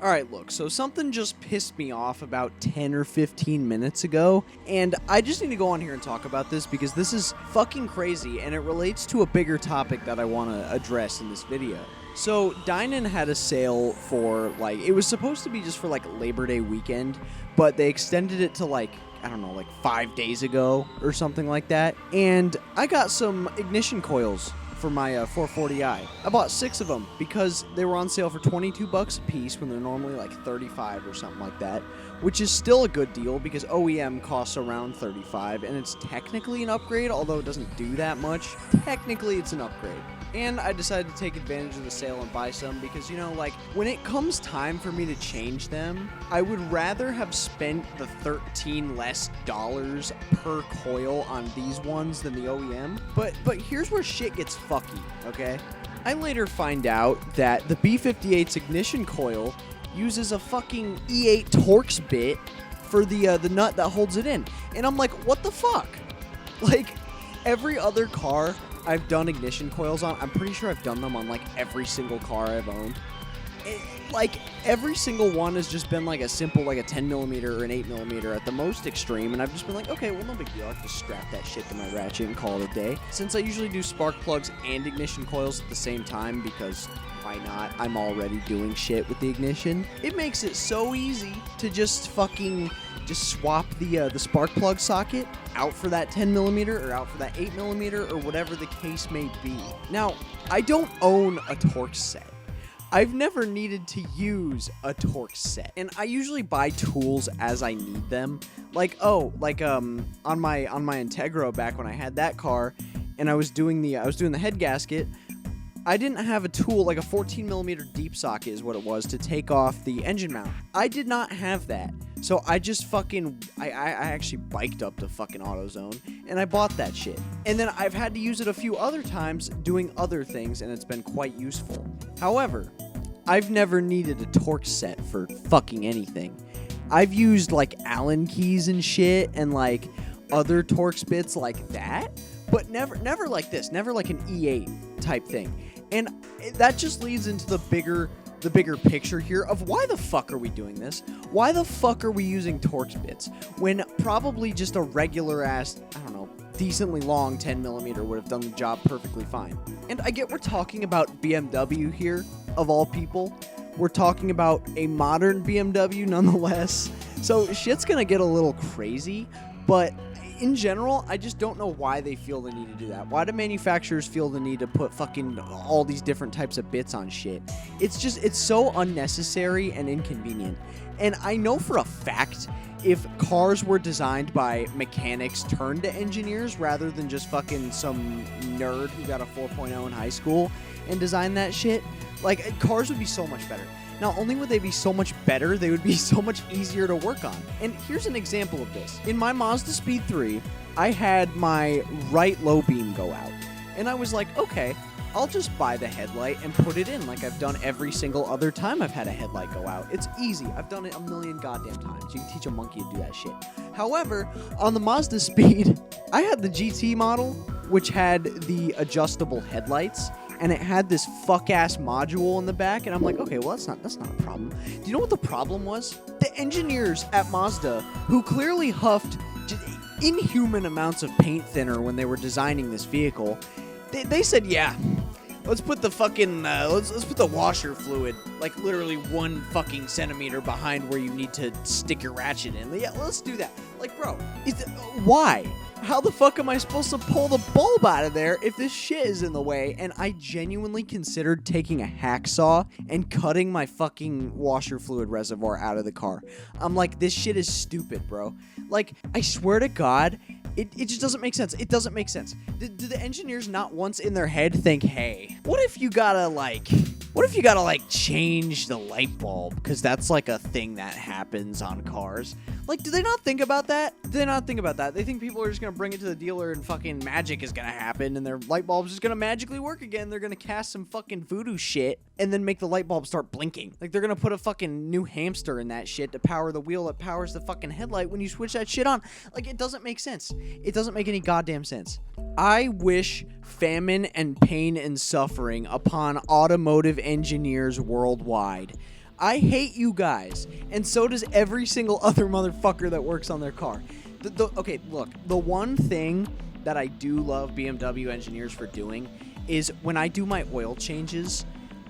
Alright, look, so something just pissed me off about 10 or 15 minutes ago, and I just need to go on here and talk about this because this is fucking crazy, and it relates to a bigger topic that I want to address in this video. So, Dynan had a sale for, it was supposed to be just for, Labor Day weekend, but they extended it to, I don't know, 5 days ago or something like that, and I got some ignition coils for my 440i. I bought 6 of them because they were on sale for $22 a piece when they're normally $35 or something like that, which is still a good deal because OEM costs around $35 and it's technically an upgrade, although it doesn't do that much. Technically, it's an upgrade. And I decided to take advantage of the sale and buy some because, when it comes time for me to change them, I would rather have spent the $13 less per coil on these ones than the OEM. But here's where shit gets fucky, okay? I later find out that the B58's ignition coil uses a fucking E8 Torx bit for the nut that holds it in. And I'm like, what the fuck? Every other car I've done ignition coils on, I'm pretty sure I've done them on every single car I've owned. Every single one has just been a simple a 10mm or an 8mm at the most extreme, and I've just been okay, well, no big deal. I can just strap that shit to my ratchet and call it a day. Since I usually do spark plugs and ignition coils at the same time because why not? I'm already doing shit with the ignition. It makes it so easy to just swap the spark plug socket out for that 10mm or out for that 8mm or whatever the case may be. Now, I don't own a Torx set. I've never needed to use a Torx set, and I usually buy tools as I need them. On my Integro back when I had that car, and I was doing the head gasket. I didn't have a tool, a 14mm deep socket is what it was, to take off the engine mount. I did not have that. So I just I actually biked up to fucking AutoZone, and I bought that shit. And then I've had to use it a few other times doing other things, and it's been quite useful. However, I've never needed a Torx set for fucking anything. I've used, Allen keys and shit, and, other Torx bits like that, but never like this. Never like an E8 type thing. And that just leads into the bigger picture here of why the fuck are we doing this? Why the fuck are we using Torx bits when probably just a regular ass, I don't know, decently long 10mm would have done the job perfectly fine? And I get we're talking about BMW here, of all people. We're talking about a modern BMW nonetheless. So shit's gonna get a little crazy, but in general, I just don't know why they feel the need to do that. Why do manufacturers feel the need to put fucking all these different types of bits on shit? It's so unnecessary and inconvenient. And I know for a fact, if cars were designed by mechanics turned to engineers rather than just fucking some nerd who got a 4.0 in high school and designed that shit, cars would be so much better. Not only would they be so much better, they would be so much easier to work on. And here's an example of this. In my Mazda Speed 3, I had my right low beam go out. And I was like, okay, I'll just buy the headlight and put it in like I've done every single other time I've had a headlight go out. It's easy. I've done it a million goddamn times. You can teach a monkey to do that shit. However, on the Mazda Speed, I had the GT model, which had the adjustable headlights, and it had this fuck-ass module in the back, and I'm like, okay, well, that's not a problem. Do you know what the problem was? The engineers at Mazda, who clearly huffed inhuman amounts of paint thinner when they were designing this vehicle, they said, yeah, let's put the fucking, let's put the washer fluid, literally 1 fucking centimeter behind where you need to stick your ratchet in. Yeah, let's do that. Bro, why? How the fuck am I supposed to pull the bulb out of there if this shit is in the way? And I genuinely considered taking a hacksaw and cutting my fucking washer fluid reservoir out of the car. I'm like, this shit is stupid, bro. I swear to God, it just doesn't make sense. It doesn't make sense. Do the engineers not once in their head think, hey, what if you gotta change the light bulb? Because that's a thing that happens on cars. Do they not think about that? Do they not think about that? They think people are just gonna bring it to the dealer and fucking magic is gonna happen and their light bulb's just gonna magically work again. They're gonna cast some fucking voodoo shit and then make the light bulb start blinking. They're gonna put a fucking new hamster in that shit to power the wheel that powers the fucking headlight when you switch that shit on. It doesn't make sense. It doesn't make any goddamn sense. I wish famine and pain and suffering upon automotive engineers worldwide. I hate you guys, and so does every single other motherfucker that works on their car. Okay, look, the one thing that I do love BMW engineers for doing is when I do my oil changes,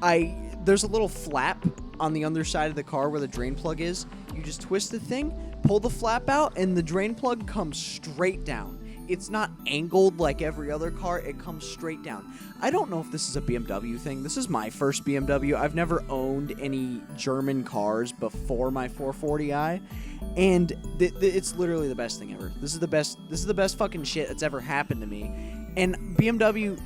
there's a little flap on the underside of the car where the drain plug is. You just twist the thing, pull the flap out, and the drain plug comes straight down. It's not angled like every other car. It comes straight down. I don't know if this is a BMW thing. This is my first BMW. I've never owned any German cars before my 440i, and it's literally the best thing ever. This is the best fucking shit that's ever happened to me. And BMW,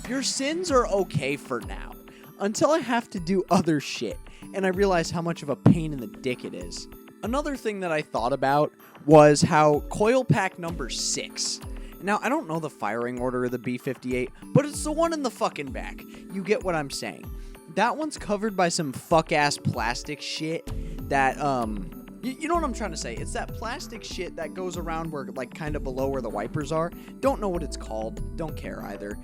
your sins are okay for now, until I have to do other shit, and I realize how much of a pain in the dick it is. Another thing that I thought about was how coil pack number 6. Now, I don't know the firing order of the B58, but it's the one in the fucking back. You get what I'm saying. That one's covered by some fuck-ass plastic shit that, you know what I'm trying to say. It's that plastic shit that goes around where, like, kind of below where the wipers are. Don't know what it's called. Don't care either.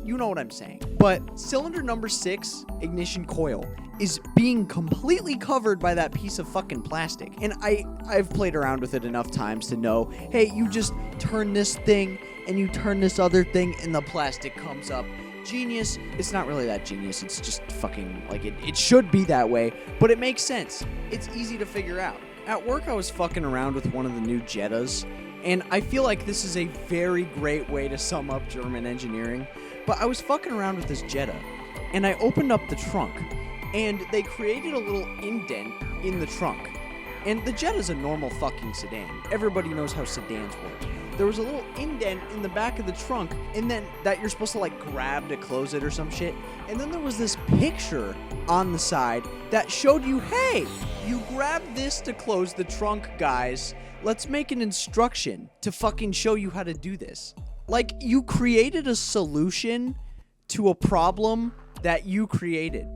You know what I'm saying. But cylinder number 6, ignition coil, is being completely covered by that piece of fucking plastic. And I've played around with it enough times to know, hey, you just turn this thing and you turn this other thing and the plastic comes up. Genius. It's not really that genius. It's just fucking, like, it should be that way, but it makes sense. It's easy to figure out. At work, I was fucking around with one of the new Jettas, and I feel like this is a very great way to sum up German engineering, but I was fucking around with this Jetta, and I opened up the trunk, and they created a little indent in the trunk. And the Jetta's a normal fucking sedan. Everybody knows how sedans work. There was a little indent in the back of the trunk, and then that you're supposed to, like, grab to close it or some shit. And then there was this picture on the side that showed you, hey, you grab this to close the trunk, guys. Let's make an instruction to fucking show you how to do this. Like, you created a solution to a problem that you created.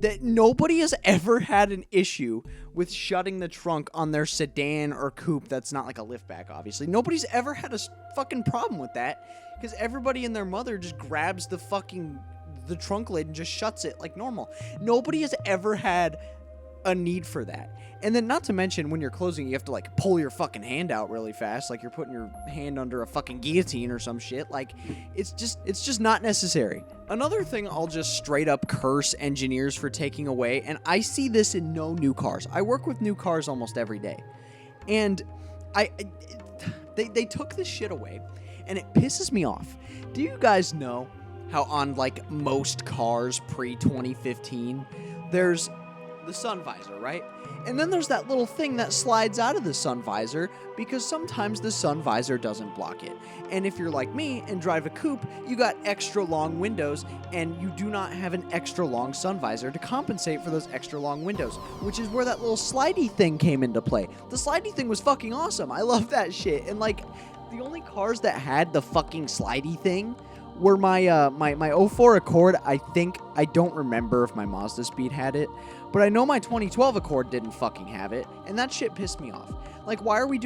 That nobody has ever had an issue with shutting the trunk on their sedan or coupe that's not like a liftback, obviously. Nobody's ever had a fucking problem with that because everybody and their mother just grabs the trunk lid and just shuts it like normal. Nobody has ever had a need for that. And then not to mention when you're closing, you have to like pull your fucking hand out really fast, like you're putting your hand under a fucking guillotine or some shit. Like it's just not necessary. Another thing I'll just straight up curse engineers for taking away, and I see this in no new cars. I work with new cars almost every day. And they took this shit away, and it pisses me off. Do you guys know how on like most cars pre-2015, there's the sun visor, right? And then there's that little thing that slides out of the sun visor because sometimes the sun visor doesn't block it. And if you're like me and drive a coupe, you got extra long windows and you do not have an extra long sun visor to compensate for those extra long windows, which is where that little slidey thing came into play. The slidey thing was fucking awesome. I love that shit. And like the only cars that had the fucking slidey thing were my my 04 Accord. I don't remember if my Mazda Speed had it, but I know my 2012 Accord didn't fucking have it, and that shit pissed me off. Like, why are we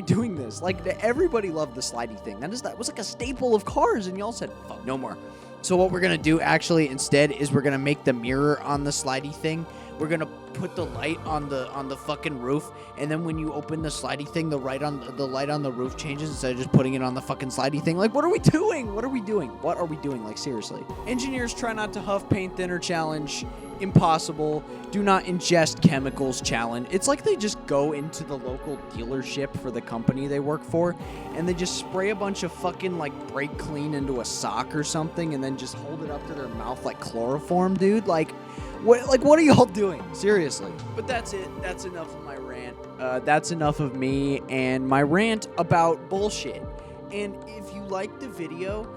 doing this? Like, everybody loved the slidey thing. That was like a staple of cars, and y'all said, fuck, no more. So what we're gonna do actually instead is we're gonna make the mirror on the slidey thing. We're gonna put the light on the fucking roof, and then when you open the slidey thing, the light on the roof changes instead of just putting it on the fucking slidey thing. Like, what are we doing? What are we doing? Like, seriously. Engineers try not to huff paint thinner challenge. Impossible. Do not ingest chemicals challenge. It's like they just go into the local dealership for the company they work for, and they just spray a bunch of fucking like brake clean into a sock or something, and then just hold it up to their mouth like chloroform, dude. Like, what are y'all doing? Seriously. But that's it. That's enough of my rant. That's enough of me and my rant about bullshit. And if you like the video,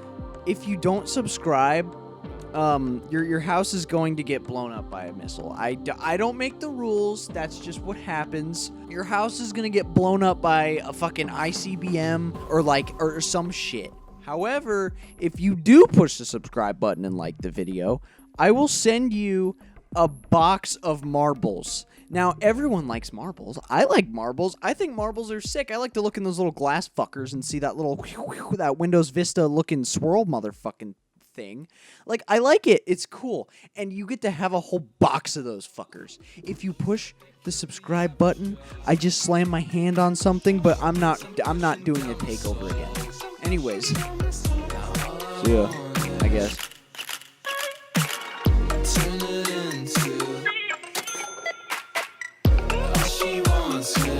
if you don't subscribe, your house is going to get blown up by a missile. I don't make the rules. That's just what happens. Your house is going to get blown up by a fucking ICBM or some shit. However, if you do push the subscribe button and like the video, I will send you a box of marbles. Now, everyone likes marbles. I like marbles. I think marbles are sick. I like to look in those little glass fuckers and see that little that Windows Vista looking swirl motherfucking thing. Like, I like it. It's cool. And you get to have a whole box of those fuckers. If you push the subscribe button, I just slam my hand on something, but I'm not doing a takeover again. Anyways. See ya, I guess. Turn it into what she wants.